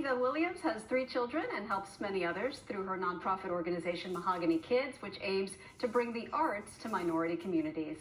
The Williams has 3 children and helps many others through her nonprofit organization Mahogany Kids, which aims to bring the arts to minority communities.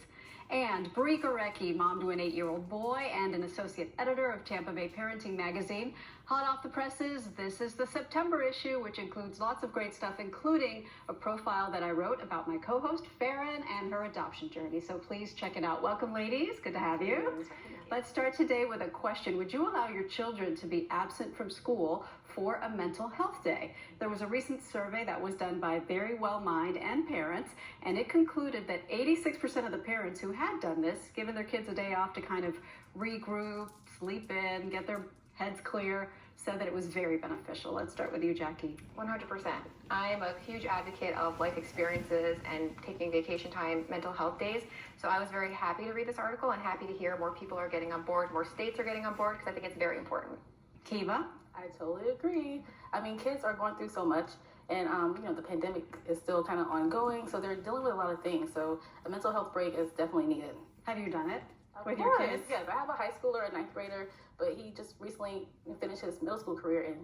And Bree Gorecki, mom to an 8-year-old boy and an associate editor of Tampa Bay Parenting Magazine. Hot off the presses, this is the September issue, which includes lots of great stuff, including a profile that I wrote about my co-host Farron and her adoption journey. So please check it out. Welcome, ladies. Good to have you. Let's start today with a question. Would you allow your children to be absent from school for a mental health day? There was a recent survey that was done by Very Well Mind and parents, and it concluded that 86% of the parents who had done this, given their kids a day off to kind of regroup, sleep in, get their heads clear, said that it was very beneficial. Let's start with you, Jackie. 100%. I am a huge advocate of life experiences and taking vacation time, mental health days. So I was very happy to read this article and happy to hear more people are getting on board, more states are getting on board, because I think it's very important. Kiva? I totally agree. I mean, kids are going through so much, and the pandemic is still kind of ongoing, so they're dealing with a lot of things. So a mental health break is definitely needed. Have you done it with your kids? Yes, I have a high schooler, a 9th grader, but he just recently finished his middle school career, and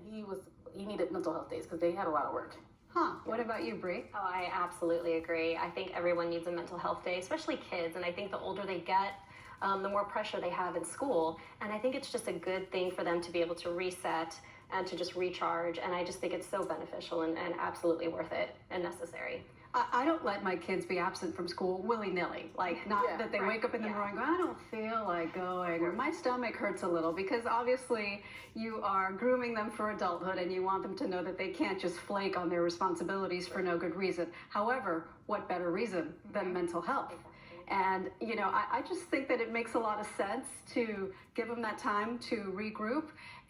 he needed mental health days because they had a lot of work. Huh. What about you, Bree? Oh, I absolutely agree. I think everyone needs a mental health day, especially kids. And I think the older they get, the more pressure they have in school. And I think it's just a good thing for them to be able to reset and to just recharge. And I just think it's so beneficial and absolutely worth it and necessary. I don't let my kids be absent from school willy-nilly. Like, not that they wake up in the morning and go, I don't feel like going, or my stomach hurts a little, because obviously you are grooming them for adulthood and you want them to know that they can't just flake on their responsibilities for no good reason. However, what better reason than mental health? And, I just think that it makes a lot of sense to give them that time to regroup.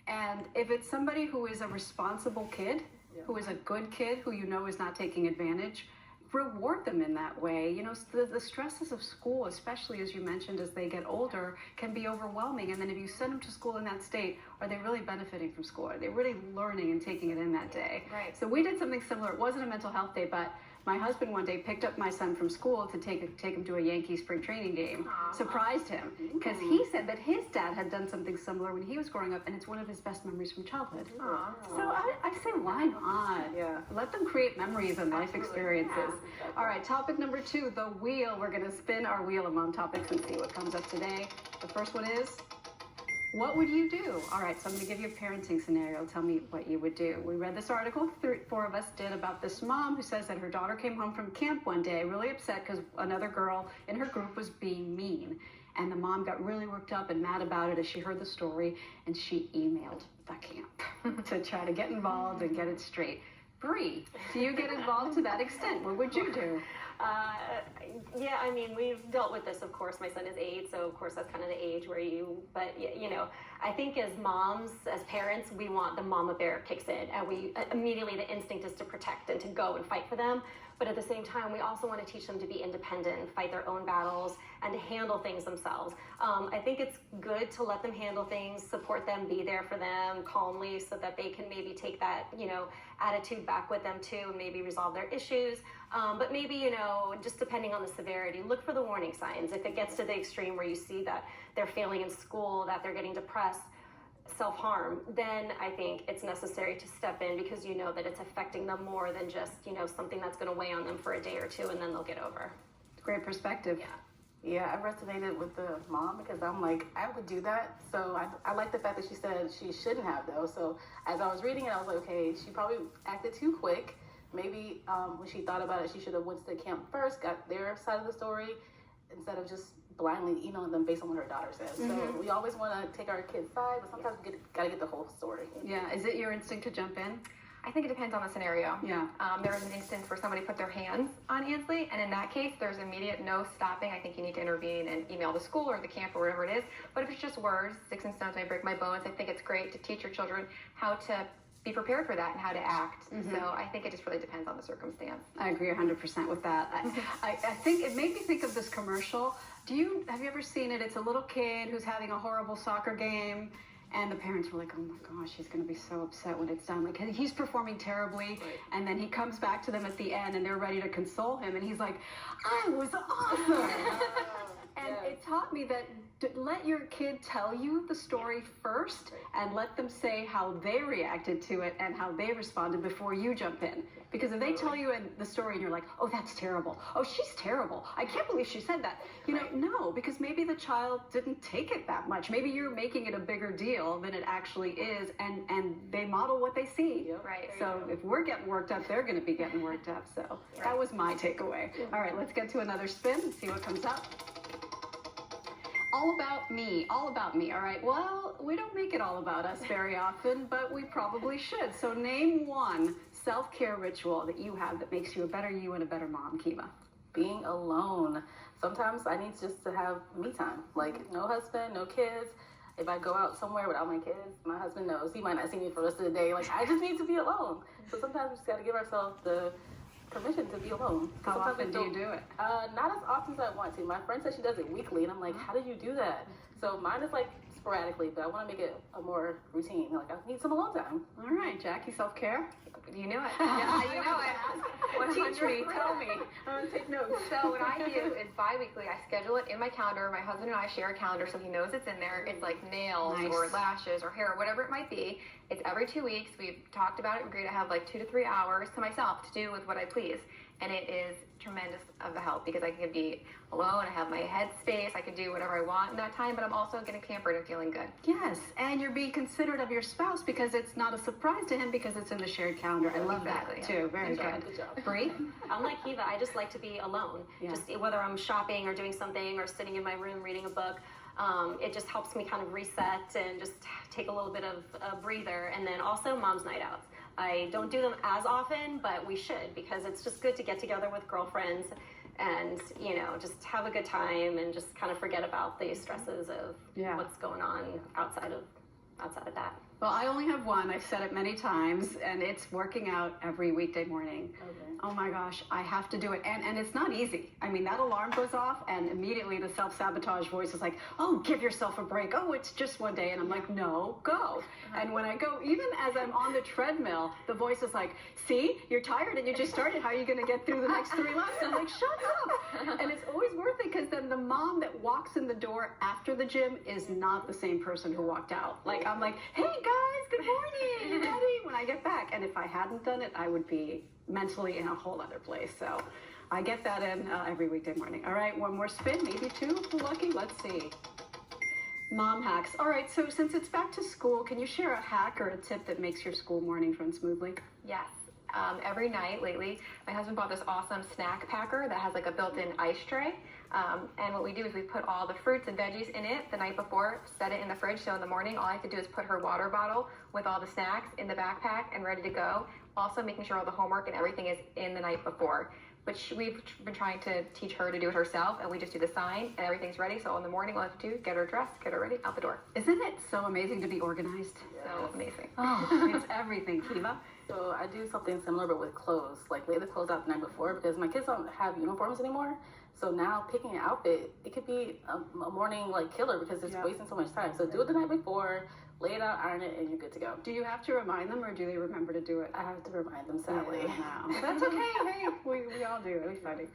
And if it's somebody who is a responsible kid, who is a good kid, who is not taking advantage, reward them in that way. The stresses of school, especially as you mentioned, as they get older, can be overwhelming. And then if you send them to school in that state, are they really benefiting from school? Are they really learning and taking it in that day? Right. So we did something similar. It wasn't a mental health day, but my husband one day picked up my son from school to take him to a Yankee spring training game. Surprised him, because he said that his dad had done something similar when he was growing up, and it's one of his best memories from childhood. So I say, why not? Yeah. Let them create memories and life experiences. All right, topic number 2, the wheel. We're going to spin our wheel of mom topics and see what comes up today. The first one is, what would you do? All right, so I'm going to give you a parenting scenario. Tell me what you would do. We read this article, 4 of us did, about this mom who says that her daughter came home from camp one day really upset because another girl in her group was being mean. And the mom got really worked up and mad about it as she heard the story, and she emailed the camp to try to get involved and get it straight. Bree, do you get involved to that extent? What would you do? Yeah, I mean, we've dealt with this, of course. My son is 8, so of course that's kind of the age where but I think as moms, as parents, we want the mama bear kicks in, and we immediately, the instinct is to protect and to go and fight for them. But at the same time, we also want to teach them to be independent and fight their own battles and to handle things themselves. I think it's good to let them handle things, support them, be there for them calmly, so that they can maybe take that, attitude back with them too, and maybe resolve their issues. But maybe, just depending on the severity, look for the warning signs. If it gets to the extreme where you see that they're failing in school, that they're getting depressed, self-harm, then I think it's necessary to step in, because you know that it's affecting them more than just, something that's going to weigh on them for a day or two and then they'll get over. Great perspective. Yeah, I resonated with the mom, because I'm like, I would do that. So I like the fact that she said she shouldn't have, though. So as I was reading it, I was like, okay, she probably acted too quick. Maybe when she thought about it, she should have went to the camp first, got their side of the story, instead of just blindly emailing them based on what her daughter says. So we always want to take our kids' side, but sometimes we got to get the whole story. Yeah, is it your instinct to jump in? I think it depends on the scenario. Yeah. There was an instance where somebody put their hands on Ansley, and in that case, there's immediate no stopping. I think you need to intervene and email the school or the camp or whatever it is. But if it's just words, sticks and stones may break my bones, I think it's great to teach your children how to be prepared for that and how to act. So I think it just really depends on the circumstance. I agree 100% with that. I think it made me think of this commercial. Have you ever seen it? It's a little kid who's having a horrible soccer game, and the parents were like, oh my gosh, he's going to be so upset when it's done. Like, he's performing terribly, and then he comes back to them at the end, and they're ready to console him, and he's like, I was awesome. And it taught me that let your kid tell you the story first and let them say how they reacted to it and how they responded before you jump in. Because if they tell you the story and you're like, oh, that's terrible. Oh, she's terrible. I can't believe she said that. You know, no, because maybe the child didn't take it that much. Maybe you're making it a bigger deal than it actually is, and they model what they see. Right. So if we're getting worked up, they're going to be getting worked up. So that was my takeaway. All right, let's get to another spin and see what comes up. All about me, all about me. All right, well, we don't make it all about us very often, but we probably should. So name one self-care ritual that you have that makes you a better you and a better mom, Kiva. Being alone. Sometimes I need just to have me time. Like, no husband, no kids. If I go out somewhere without my kids, my husband knows. He might not see me for the rest of the day. Like, I just need to be alone. So sometimes we just got to give ourselves the permission to be alone. How often do you do it? Not as often as I want to. My friend said she does it weekly, and I'm like, how did you do that? So mine is like sporadically, but I want to make it a more routine. Like, I need some alone time. All right, Jackie, self-care? You know it. Yeah, you know it. 100. Tell me. I'm going to take notes. So what I do is bi-weekly, I schedule it in my calendar. My husband and I share a calendar so he knows it's in there. It's like nails or lashes or hair or whatever it might be. It's every 2 weeks. We've talked about it. We're going to have like 2 to 3 hours to myself to do with what I please. And it is tremendous of a help because I can be alone. I have my head space. I can do whatever I want in that time, but I'm also getting pampered and feeling good. Yes, and you're being considerate of your spouse because it's not a surprise to him because it's in the shared calendar. I love that too. Very good. Good job. Bree? I'm like Kiva. I just like to be alone. Yeah. Just whether I'm shopping or doing something or sitting in my room reading a book. It just helps me kind of reset and just take a little bit of a breather. And then also mom's night outs. I don't do them as often, but we should because it's just good to get together with girlfriends and, you know, just have a good time and just kind of forget about the stresses of what's going on outside of that. Well, I only have one. I've said it many times, and it's working out every weekday morning. Okay. Oh my gosh, I have to do it. And it's not easy. I mean, that alarm goes off, and immediately the self-sabotage voice is like, oh, give yourself a break. Oh, it's just one day. And I'm like, no, go. And when I go, even as I'm on the treadmill, the voice is like, see, you're tired and you just started. How are you going to get through the next 3 laps? I'm like, shut up. And it's always worth it because then the mom that walks in the door after the gym is not the same person who walked out. Like, I'm like, hey, guys, good morning. You ready? When I get back. And if I hadn't done it, I would be mentally in a whole other place. So I get that in every weekday morning. All right, one more spin, maybe 2 if we're lucky. Let's see. Mom hacks. All right, so since it's back to school, can you share a hack or a tip that makes your school mornings run smoothly? Yes. Every night lately, my husband bought this awesome snack packer that has like a built-in ice tray. And what we do is we put all the fruits and veggies in it the night before, set it in the fridge. So in the morning, all I have to do is put her water bottle with all the snacks in the backpack and ready to go. Also making sure all the homework and everything is in the night before. But we've been trying to teach her to do it herself, and we just do the sign, and everything's ready. So in the morning, all I have to do, get her dressed, get her ready, out the door. Isn't it so amazing to be organized? So amazing. Oh, it's everything, Kiva. So I do something similar, but with clothes. Like, lay the clothes out the night before because my kids don't have uniforms anymore. So now picking an outfit, it could be a morning like killer because it's wasting so much time. So do it the night before, lay it out, iron it, and you're good to go. Do you have to remind them, or do they remember to do it? I have to remind them, sadly. No. That's okay. Hey, we all do. It's funny.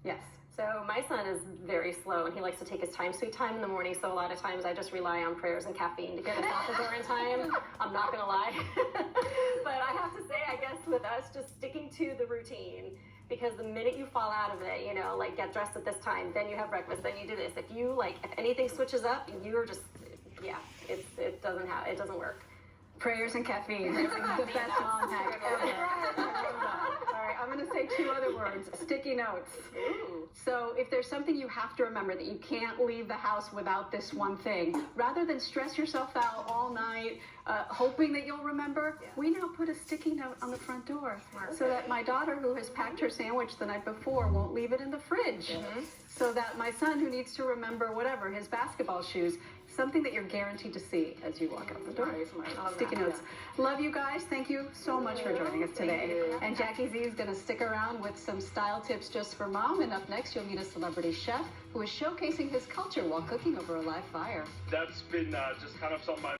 Yes. So my son is very slow and he likes to take his time, sweet time in the morning. So a lot of times I just rely on prayers and caffeine to get us out the door in time. I'm not going to lie. But I have to say, I guess with us just sticking to the routine, because the minute you fall out of it, you know, like get dressed at this time, then you have breakfast, then you do this. If you if anything switches up, you're just, it doesn't work. Prayers and caffeine. The best mom hack ever. All right, I'm going to say 2 other words. Sticky notes. Ooh. So if there's something you have to remember that you can't leave the house without this one thing, rather than stress yourself out all night, hoping that you'll remember, we now put a sticky note on the front door so that my daughter, who has packed her sandwich the night before, won't leave it in the fridge. So that my son, who needs to remember whatever, his basketball shoes, something that you're guaranteed to see as you walk out the door. Sticky notes. Love you guys. Thank you so much for joining us today. And Jackie Z is going to stick around with some style tips just for mom. And up next, you'll meet a celebrity chef who is showcasing his culture while cooking over a live fire. That's been just kind of something